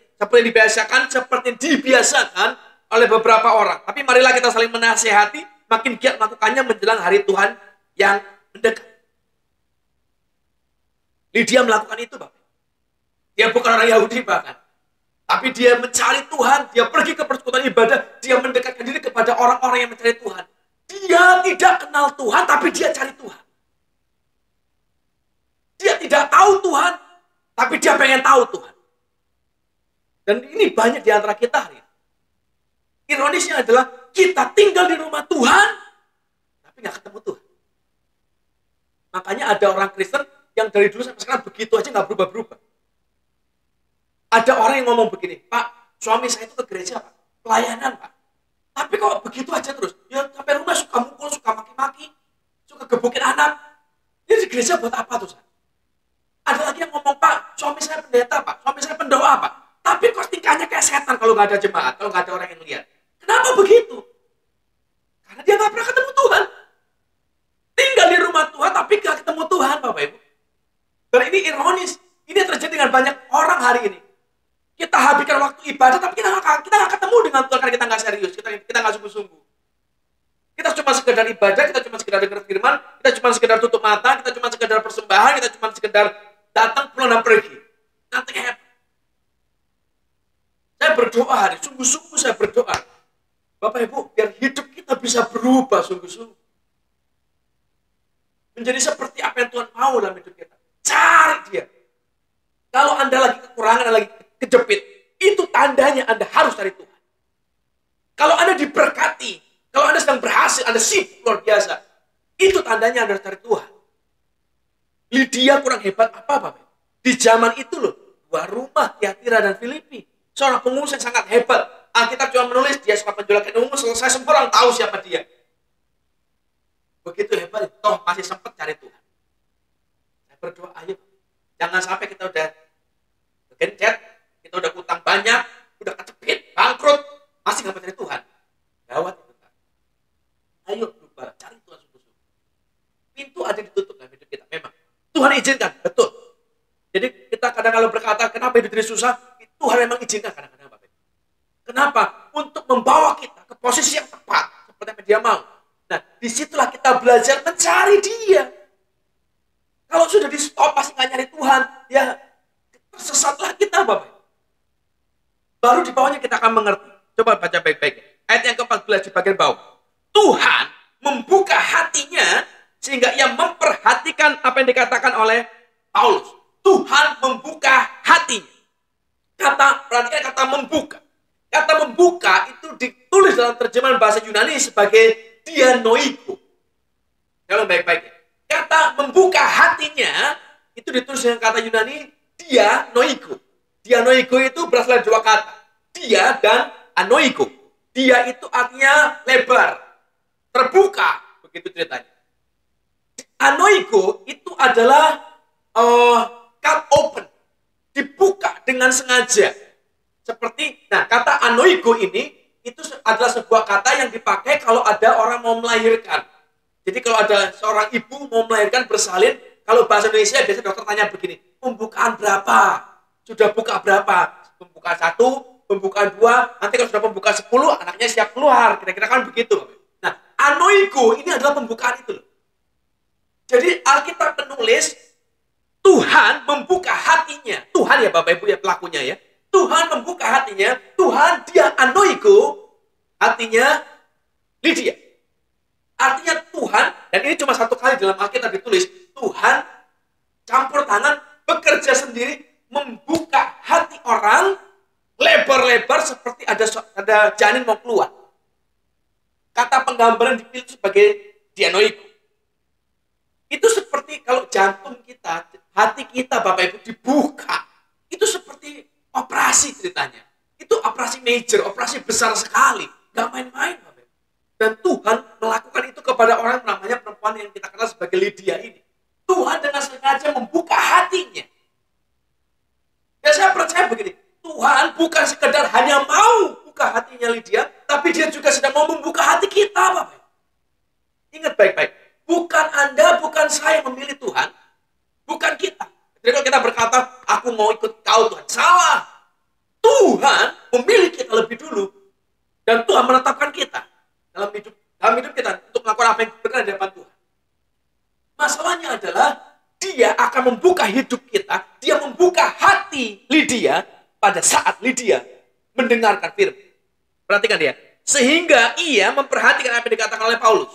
seperti dibiasakan oleh beberapa orang. Tapi marilah kita saling menasihati, makin giat melakukannya menjelang hari Tuhan yang mendekat. Lydia melakukan itu, Bapak. Dia bukan orang Yahudi bahkan. Tapi dia mencari Tuhan, dia pergi ke persekutuan ibadah, dia mendekatkan diri kepada orang-orang yang mencari Tuhan. Dia tidak kenal Tuhan, tapi dia cari Tuhan. Dia tidak tahu Tuhan, tapi dia pengen tahu Tuhan. Dan ini banyak di antara kita hari ini. Ironisnya adalah kita tinggal di rumah Tuhan, tapi nggak ketemu Tuhan. Makanya ada orang Kristen yang dari dulu sampai sekarang begitu aja nggak berubah-berubah. Ada orang yang ngomong begini, Pak, suami saya itu ke gereja, Pak, pelayanan, Pak. Tapi kok begitu aja terus? Ya sampai rumah suka mukul, suka maki-maki, suka gebukin anak. Dia di gereja buat apa tuh? Ada lagi yang ngomong, Pak, suami saya pendeta, Pak, suami saya pendoa, Pak. Tapi kok tingkahnya kayak setan kalau nggak ada jemaat, kalau nggak ada orang yang lihat. Kenapa begitu? Karena dia nggak pernah ketemu Tuhan. Tinggal di rumah Tuhan, tapi nggak ketemu Tuhan, Bapak Ibu. Dan ini ironis. Ini terjadi dengan banyak orang hari ini. Kita habiskan waktu ibadah, tapi kita nggak ketemu dengan Tuhan karena kita nggak serius, kita nggak sungguh-sungguh. Kita cuma sekedar ibadah, kita cuma sekedar dengar firman, kita cuma sekedar tutup mata, kita cuma sekedar persembahan, kita cuma sekedar datang, pulang dan pergi. Nothing happen. Saya berdoa hari, sungguh-sungguh saya berdoa. Bapak Ibu, biar hidup kita bisa berubah sungguh-sungguh. Menjadi seperti apa yang Tuhan mau dalam hidup kita. Cari dia. Kalau Anda lagi kekurangan, Anda lagi kejepit, itu tandanya Anda harus cari Tuhan. Kalau Anda diberkati, kalau Anda sedang berhasil, Anda sibuk luar biasa, itu tandanya Anda harus cari Tuhan. Lydia kurang hebat apa, Bapak? Di zaman itu loh, dua rumah, Tiatira dan Filipi. Seorang pengusaha yang sangat hebat. Alkitab cuma menulis, dia suka menjual kain ungu, selesai semua orang tahu siapa dia. Begitu hebat, toh masih sempat cari Tuhan. Saya berdoa, ayo, jangan sampai kita udah gencet, kita udah utang banyak, udah kecepit, bangkrut, masih nggak mencari Tuhan. Gawat itu kan. Ayo berubah, cari Tuhan sungguh-sungguh. Pintu ada ditutup dalam hidup kita, memang. Tuhan izinkan, betul. Jadi kita kadang kalau berkata, kenapa hidup ini susah? Tuhan memang izinkan kadang-kadang, Bapak. Kenapa? Untuk membawa kita ke posisi yang tepat, seperti yang dia mau. Nah, disitulah kita belajar mencari dia. Kalau sudah di stop, pasti nggak nyari Tuhan, ya tersesatlah kita, Bapak. Baru di bawahnya kita akan mengerti. Coba baca baik-baik. Ayat yang ke-14 di bagian bawah. Tuhan membuka hatinya sehingga ia memperhatikan apa yang dikatakan oleh Paulus. Tuhan membuka hatinya. Perhatikan kata membuka. Kata membuka itu ditulis dalam terjemahan bahasa Yunani sebagai dianoiko. Kalau baik-baik. Kata membuka hatinya itu ditulis dengan kata Yunani dianoiko. Dianoiko itu berasal dari dua kata. Dia dan anoiko. Dia itu artinya lebar, terbuka, begitu ceritanya. Anoiko itu adalah cut open, dibuka dengan sengaja. Seperti, nah kata anoiko ini itu adalah sebuah kata yang dipakai kalau ada orang mau melahirkan. Jadi kalau ada seorang ibu mau melahirkan bersalin, kalau bahasa Indonesia biasanya dokter tanya begini, pembukaan berapa? Sudah buka berapa? Pembukaan 1, pembukaan 2, nanti kalau sudah pembukaan 10, anaknya siap keluar. Kira-kira kan begitu. Nah, anoigo ini adalah pembukaan itu loh. Jadi Alkitab menulis, Tuhan membuka hatinya. Tuhan ya Bapak Ibu ya pelakunya ya. Tuhan membuka hatinya, Tuhan dia anoigo hatinya Lydia. Artinya Tuhan, dan ini cuma satu kali dalam Alkitab ditulis, Tuhan campur tangan, bekerja sendiri, membuka hati orang, lebar-lebar seperti ada janin mau keluar. Kata penggambaran dipilih sebagai dianoiku. Itu seperti kalau jantung kita, hati kita Bapak Ibu dibuka. Itu seperti operasi ceritanya. Itu operasi major, operasi besar sekali. Gak main-main Bapak Ibu. Dan Tuhan melakukan itu kepada orang namanya perempuan yang kita kenal sebagai Lydia ini. Tuhan dengan sengaja membuka hatinya. Dan saya percaya begini, Tuhan bukan sekedar hanya mau buka hatinya Lydia, tapi dia juga sedang mau membuka hati kita Bapak Ibu. Ingat baik-baik. Bukan Anda, bukan saya yang memilih Tuhan. Bukan kita. Jadi kalau kita berkata, aku mau ikut kau Tuhan. Salah. Tuhan memilih kita lebih dulu. Dan Tuhan menetapkan kita dalam hidup kita untuk melakukan apa yang benar di hadapan Tuhan. Masalahnya adalah dia akan membuka hidup kita. Dia membuka hati Lydia pada saat Lydia mendengarkan firman. Perhatikan dia. Sehingga ia memperhatikan apa yang dikatakan oleh Paulus.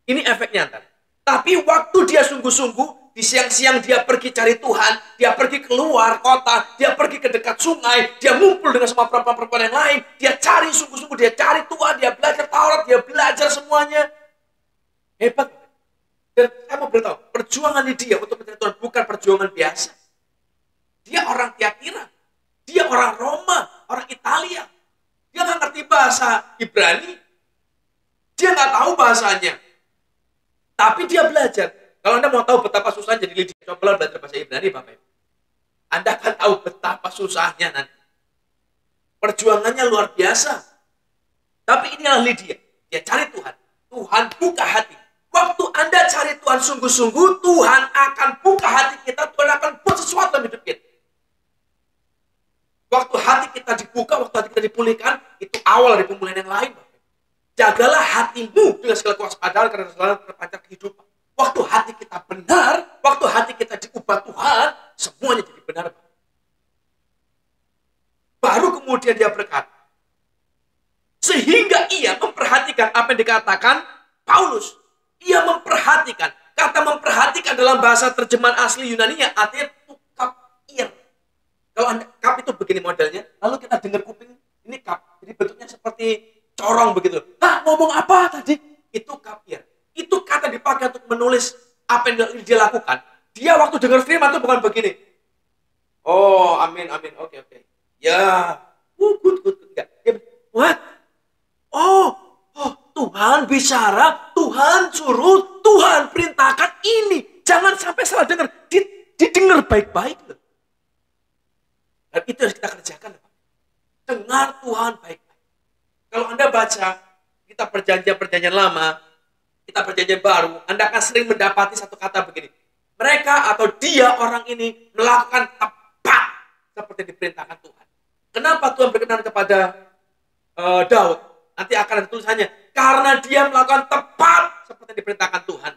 Ini efeknya ntar. Tapi waktu dia sungguh-sungguh, di siang-siang dia pergi cari Tuhan, dia pergi keluar kota, dia pergi ke dekat sungai, dia ngumpul dengan semua perempuan-perempuan yang lain, dia cari sungguh-sungguh, dia cari Tuhan, dia belajar Taurat, dia belajar semuanya. Hebat. Dan saya mau beritahu, perjuangan dia untuk mencari Tuhan bukan perjuangan biasa. Dia orang Tiatira, dia orang Roma, orang Italia. Dia nggak ngerti bahasa Ibrani, dia nggak tahu bahasanya. Tapi dia belajar. Kalau Anda mau tahu betapa susahnya jadi Lydia, cobalah belajar bahasa Ibrani, Bapak Ibu. Anda akan tahu betapa susahnya nanti. Perjuangannya luar biasa. Tapi inilah Lydia. Dia cari Tuhan. Tuhan buka hati. Waktu Anda cari Tuhan sungguh-sungguh, Tuhan akan buka hati kita. Tuhan akan buat sesuatu dalam hidup kita. Waktu hati kita dibuka, waktu hati kita dipulihkan, itu awal dari pemulihan yang lain, Bapak. Jagalah hatimu dengan segala kewaspadaan karena selalu terpancar kehidupan. Waktu hati kita benar, waktu hati kita diubah Tuhan, semuanya jadi benar. Baru kemudian dia berkata, sehingga ia memperhatikan apa yang dikatakan Paulus. Ia memperhatikan. Kata memperhatikan dalam bahasa terjemahan asli Yunaninya artinya tukap ear. Kalau Anda, kap itu begini modelnya, lalu kita dengar kuping, ini kap. Jadi bentuknya seperti corong begitu. Hah, ngomong apa tadi? Itu kafir. Itu kata dipakai untuk menulis apa yang dia lakukan. Dia waktu dengar firman itu bukan begini. Oh, amin, amin. Oke. Ya, good. Enggak. Dia, what? Oh, Tuhan bicara, Tuhan suruh, Tuhan perintahkan ini. Jangan sampai salah dengar. Didengar baik-baik. Dan itu yang kita kerjakan. Dengar Tuhan baik-baik. Kalau Anda baca kitab perjanjian lama, kitab perjanjian baru, Anda akan sering mendapati satu kata begini. Mereka atau dia orang ini melakukan tepat seperti diperintahkan Tuhan. Kenapa Tuhan berkenan kepada Daud? Nanti akan ada tulisannya. Karena dia melakukan tepat seperti diperintahkan Tuhan.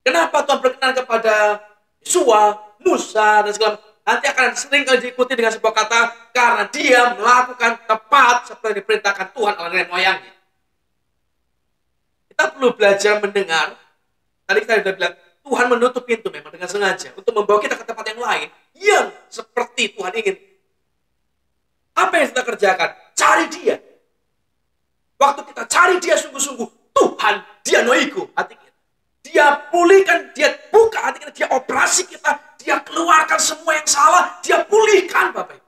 Kenapa Tuhan berkenan kepada Yosua, Musa, dan segala macam? Nanti akan sering kali diikuti dengan sebuah kata, karena dia melakukan tepat seperti diperintahkan Tuhan oleh nenek moyangnya. Kita perlu belajar mendengar. Tadi kita sudah bilang, Tuhan menutup pintu memang dengan sengaja untuk membawa kita ke tempat yang lain yang seperti Tuhan ingin. Apa yang kita kerjakan? Cari dia. Waktu kita cari dia sungguh-sungguh, Tuhan dia noiku hati kita. Dia pulihkan, dia buka hati kita, dia operasi kita. Dia keluarkan semua yang salah, dia pulihkan Bapak Ibu.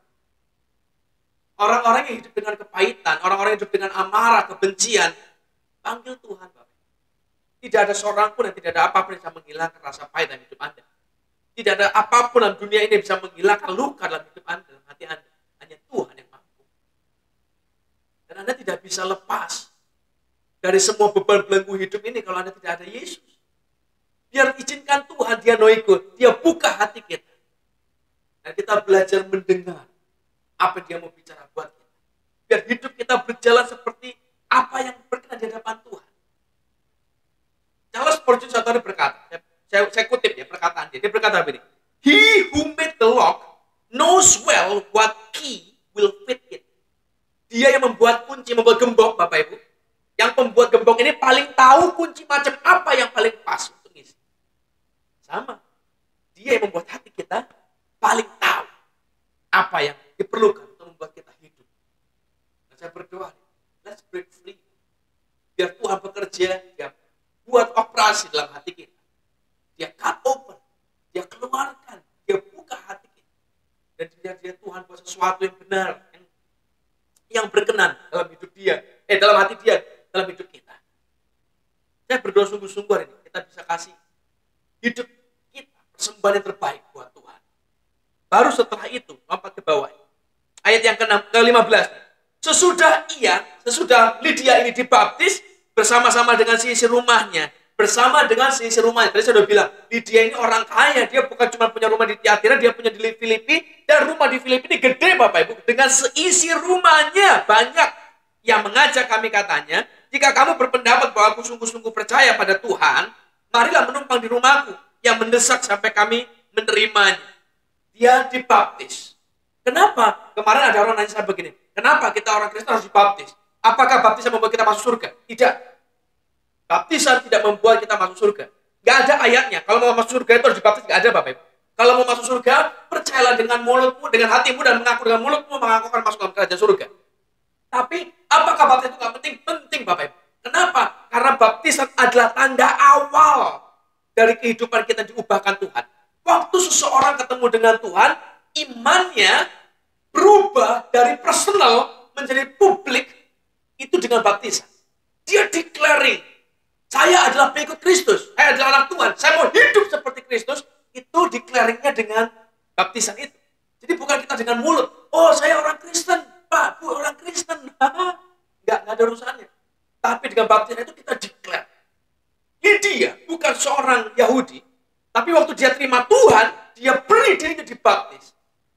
Orang-orang yang hidup dengan kepahitan, orang-orang yang hidup dengan amarah, kebencian, panggil Tuhan Bapak Ibu. Tidak ada seorang pun dan tidak ada apapun yang bisa menghilangkan rasa pahit dalam hidup Anda. Tidak ada apapun dalam dunia ini yang bisa menghilangkan luka dalam hidup Anda, dalam hati Anda. Hanya Tuhan yang mampu. Dan Anda tidak bisa lepas dari semua beban belenggu hidup ini kalau Anda tidak ada Yesus. Biar izinkan Tuhan, dia no ikut, dia buka hati kita. Dan kita belajar mendengar apa yang dia mau bicara buat kita. Biar hidup kita berjalan seperti apa yang berkenan di hadapan Tuhan. Charles Spurgeon suatu hari berkata, saya kutip ya perkataan dia. Dia berkata begini, "He who made the lock knows well what key will fit it." Dia yang membuat kunci, membuat gembok, Bapak Ibu. Yang pembuat gembok ini paling tahu kunci macam apa yang paling pas untuk ngisi. Sama. Dia yang membuat hati kita paling tahu apa yang diperlukan untuk membuat kita hidup. Dan saya berdoa, let's break free. Biar Tuhan bekerja, dia buat operasi dalam hati kita. Dia cut open, dia keluarkan, dia buka hati kita. Dan dia Tuhan buat sesuatu yang benar, yang berkenan dalam hidup dia, dalam hati dia, dalam hidup kita. Saya berdoa sungguh-sungguh hari ini, kita bisa kasih hidup kita, persembahan yang terbaik buat Tuhan. Baru setelah itu, lompat ke bawah. Ayat yang ke-15. Sesudah Lydia ini dibaptis, bersama-sama dengan seisi rumahnya. Tadi saya sudah bilang, Lydia ini orang kaya. Dia bukan cuma punya rumah di Tiatira, dia punya di Filipi. Dan rumah di Filipi ini gede, Bapak Ibu. Dengan seisi rumahnya, banyak. Yang mengajak kami katanya, jika kamu berpendapat bahwa aku sungguh-sungguh percaya pada Tuhan, marilah menumpang di rumahku. Yang mendesak sampai kami menerimanya. Dia dibaptis. Kenapa? Kemarin ada orang nanya saya begini, kenapa kita orang Kristen harus dibaptis? Apakah baptisan membuat kita masuk surga? Tidak. Baptisan tidak membuat kita masuk surga. Gak ada ayatnya. Kalau mau masuk surga itu harus dibaptis. Gak ada, Bapak Ibu. Kalau mau masuk surga, percayalah dengan mulutmu, dengan hatimu, dan mengaku dengan mulutmu, mengaku akan masuk dalam kerajaan surga. Tapi, apakah baptisan itu gak penting? Penting, Bapak Ibu. Kenapa? Karena baptisan adalah tanda awal dari kehidupan kita diubahkan Tuhan. Waktu seseorang ketemu dengan Tuhan, imannya berubah dari personal menjadi publik, itu dengan baptisan. Dia declaring, saya adalah pengikut Kristus, saya adalah anak Tuhan, saya mau hidup seperti Kristus. Itu declaringnya dengan baptisan itu. Jadi bukan kita dengan mulut, oh saya orang Kristen, Pak, Bu orang Kristen. Nggak ada urusannya. Tapi dengan baptisan itu kita declare. Lydia bukan seorang Yahudi, tapi waktu dia terima Tuhan, dia beri dirinya dibaptis.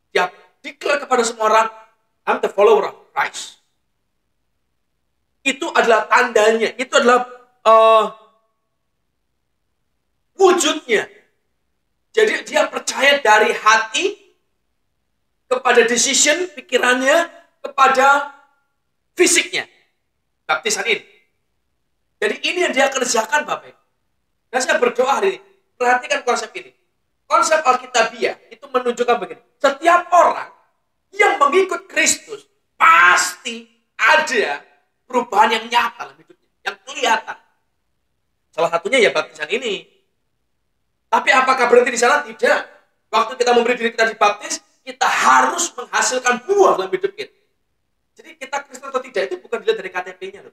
Dia declare kepada semua orang, I'm the follower of Christ. Itu adalah tandanya, itu adalah wujudnya. Jadi dia percaya dari hati kepada decision, pikirannya, kepada fisiknya. Baptisan ini. Jadi ini yang dia kerjakan, Bapak. Dan saya berdoa hari ini, perhatikan konsep ini. Konsep Alkitabiah itu menunjukkan begini. Setiap orang yang mengikut Kristus pasti ada perubahan yang nyata dalam hidupnya, yang kelihatan. Salah satunya ya baptisan ini. Tapi apakah berhenti di sana? Tidak. Waktu kita memberi diri kita dibaptis, kita harus menghasilkan buah dalam hidup kita. Jadi kita Kristen atau tidak itu bukan dilihat dari KTP-nya, loh.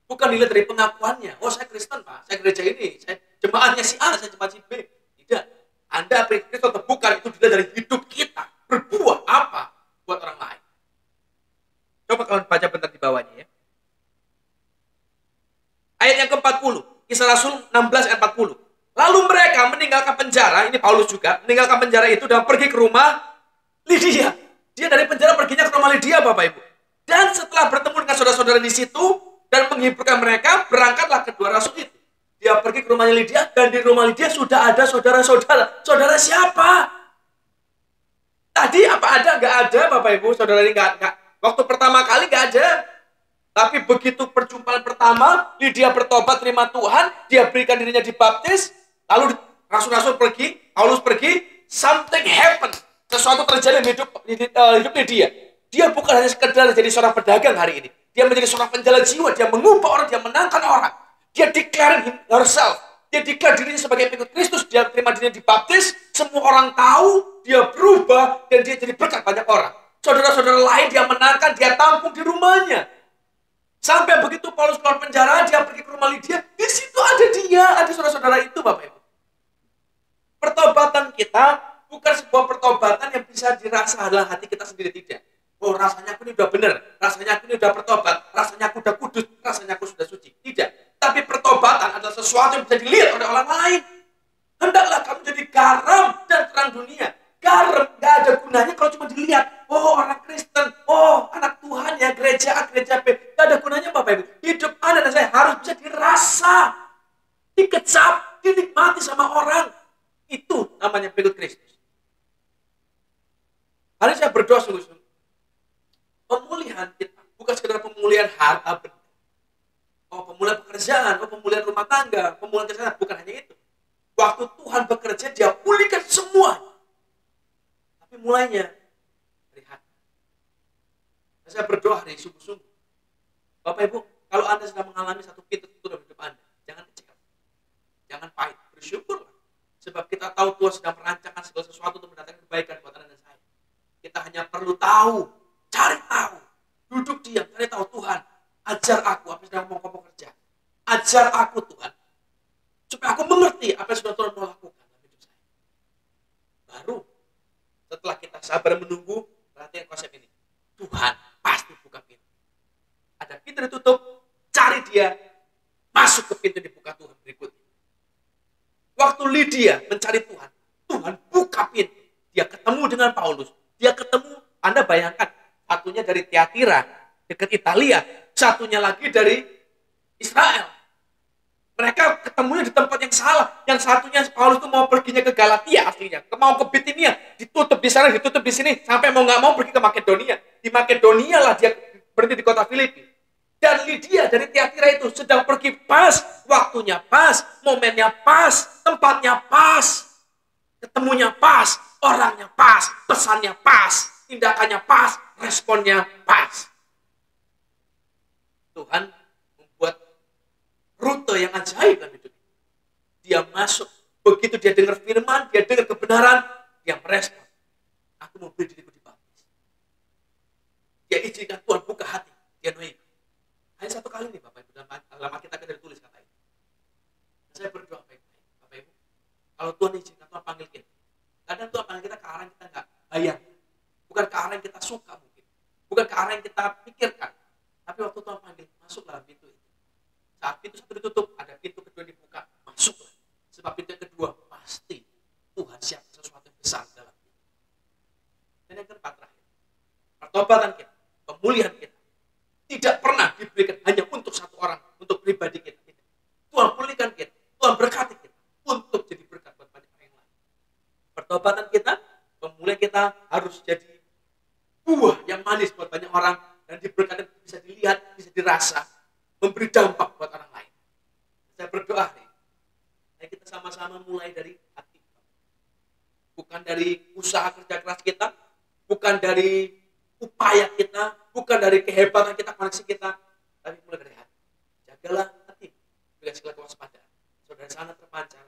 Bukan dilihat dari pengakuannya. Oh, saya Kristen, Pak. Saya gereja ini. Saya jemaatnya si A, saya jemaat si B. Tidak. Anda Kristen atau bukan, itu dilihat dari hidup kita. Berbuah apa buat orang lain. Coba kalian baca bentar di bawahnya ya. Ayat yang ke-40. Kisah Rasul 16 ayat 40. Lalu mereka meninggalkan penjara. Ini Paulus juga. Meninggalkan penjara itu dan pergi ke rumah Lydia. Dia dari penjara perginya ke rumah Lydia, Bapak Ibu. Dan setelah bertemu dengan saudara-saudara di situ dan menghiburkan mereka, berangkatlah kedua rasul itu. Dia pergi ke rumahnya Lydia, dan di rumah Lydia sudah ada saudara-saudara. Saudara siapa? Tadi apa ada? Nggak ada, Bapak Ibu. Saudara ini nggak. Waktu pertama kali nggak ada. Tapi begitu perjumpaan pertama, Lydia bertobat terima Tuhan, dia berikan dirinya dibaptis, lalu rasul-rasul pergi, Paulus pergi, something happened. Sesuatu terjadi di hidup Lydia. Dia bukan hanya sekedar jadi seorang pedagang hari ini. Dia menjadi seorang penjalan jiwa, dia mengubah orang, dia menangkan orang. Dia declare herself. Dia declare dirinya sebagai pengikut Kristus, dia terima dirinya dibaptis, semua orang tahu, dia berubah, dan dia jadi berkat banyak orang. Saudara-saudara lain dia menangkan, dia tampung di rumahnya. Sampai begitu Paulus keluar penjara, dia pergi ke rumah Lydia, di situ ada dia, ada saudara-saudara itu, Bapak Ibu. Pertobatan kita bukan sebuah pertobatan yang bisa dirasa dalam hati kita sendiri, tidak. Oh, rasanya aku ini udah benar, rasanya aku ini udah bertobat, rasanya aku udah kudus, rasanya aku sudah suci. Tetapi pertobatan adalah sesuatu yang bisa dilihat oleh orang lain. Hendaklah kamu jadi garam dan terang dunia. Garam gak ada gunanya kalau cuma dilihat. Oh, orang Kristen. Oh, anak Tuhan ya, gereja A, gereja B. Gak ada gunanya Bapak Ibu. Hidup Anda dan saya harus bisa dirasa, dikecap, dinikmati sama orang. Itu namanya pengikut Kristus. Hari saya berdoa sungguh-sungguh. Pemulihan kita bukan sekedar pemulihan harta benda. Oh, pemulihan pekerjaan, oh, pemulihan rumah tangga, pemulihan kesehatan, bukan hanya itu. Waktu Tuhan bekerja, dia pulihkan semua. Tapi mulainya dari hati. Saya berdoa hari sungguh-sungguh. Bapak Ibu, kalau Anda sedang mengalami satu pintu tutup dalam hidup Anda, jangan kecewa. Jangan pahit, bersyukurlah. Sebab kita tahu Tuhan sedang merancangkan segala sesuatu untuk mendatangkan kebaikan buat Anda dan saya. Kita hanya perlu tahu, cari tahu. Duduk diam, cari tahu Tuhan. Ajar aku apa yang sedang mau kamu kerja. Ajar aku Tuhan. Supaya aku mengerti apa yang sudah Tuhan mau lakukan dalam hidup saya. Baru setelah kita sabar menunggu, perhatikan konsep ini. Tuhan pasti buka pintu. Ada pintu ditutup, cari dia, masuk ke pintu dibuka Tuhan berikutnya. Waktu Lydia mencari Tuhan, Tuhan buka pintu. Dia ketemu dengan Paulus. Dia ketemu, Anda bayangkan, satunya dari Tiatira, dekat Italia, satunya lagi dari Israel. Mereka ketemunya di tempat yang salah. Yang satunya Paulus itu mau perginya ke Galatia aslinya, mau ke Bitinia, ditutup di sana, ditutup di sini, sampai mau nggak mau pergi ke Makedonia. Di Makedonia lah dia berhenti di kota Filipi. Dan Lydia dari Tiatira itu sedang pergi pas, waktunya pas, momennya pas, tempatnya pas, ketemunya pas, orangnya pas, pesannya pas, tindakannya pas, responnya pas. Tuhan membuat rute yang ajaib dalam hidup. Dia masuk, begitu dia dengar firman, dia dengar kebenaran, dia merespon. Aku mau beri diriku dibaptis. Dia izinkan Tuhan buka hati, dia naik. Hanya satu kali nih Bapak Ibu, dalam Alkitab kita ditulis kata ini. Saya berdoa baik-baik, Bapak Ibu. Kalau Tuhan izinkan, Tuhan panggil kita. Kadang Tuhan panggil kita ke arah yang kita nggak bayang. Bukan ke arah yang kita suka mungkin. Bukan ke arah yang kita pikirkan. Tapi waktu Tuhan panggil, masuk dalam pintu itu. Saat pintu satu ditutup, ada pintu kedua dibuka, masuklah. Sebab pintu yang kedua, pasti Tuhan siapkan sesuatu yang besar dalam itu. Dan yang keempat terakhir, pertobatan kita, pemulihan kita, tidak pernah diberikan hanya untuk satu orang, untuk pribadi kita. Tuhan pulihkan kita, Tuhan berkati kita, untuk jadi berkat buat banyak orang yang lain. Pertobatan kita, pemulihan kita harus jadi buah yang manis buat banyak orang, dan diberkati bisa dilihat, bisa dirasa, memberi dampak buat orang lain. Saya berdoa nih, kita sama-sama mulai dari hati. Bukan dari usaha kerja keras kita, bukan dari upaya kita, bukan dari kehebatan kita, koneksi kita, tapi mulai dari hati. Jagalah hati dengan segala kewaspadaan. Saudara sana terpancar,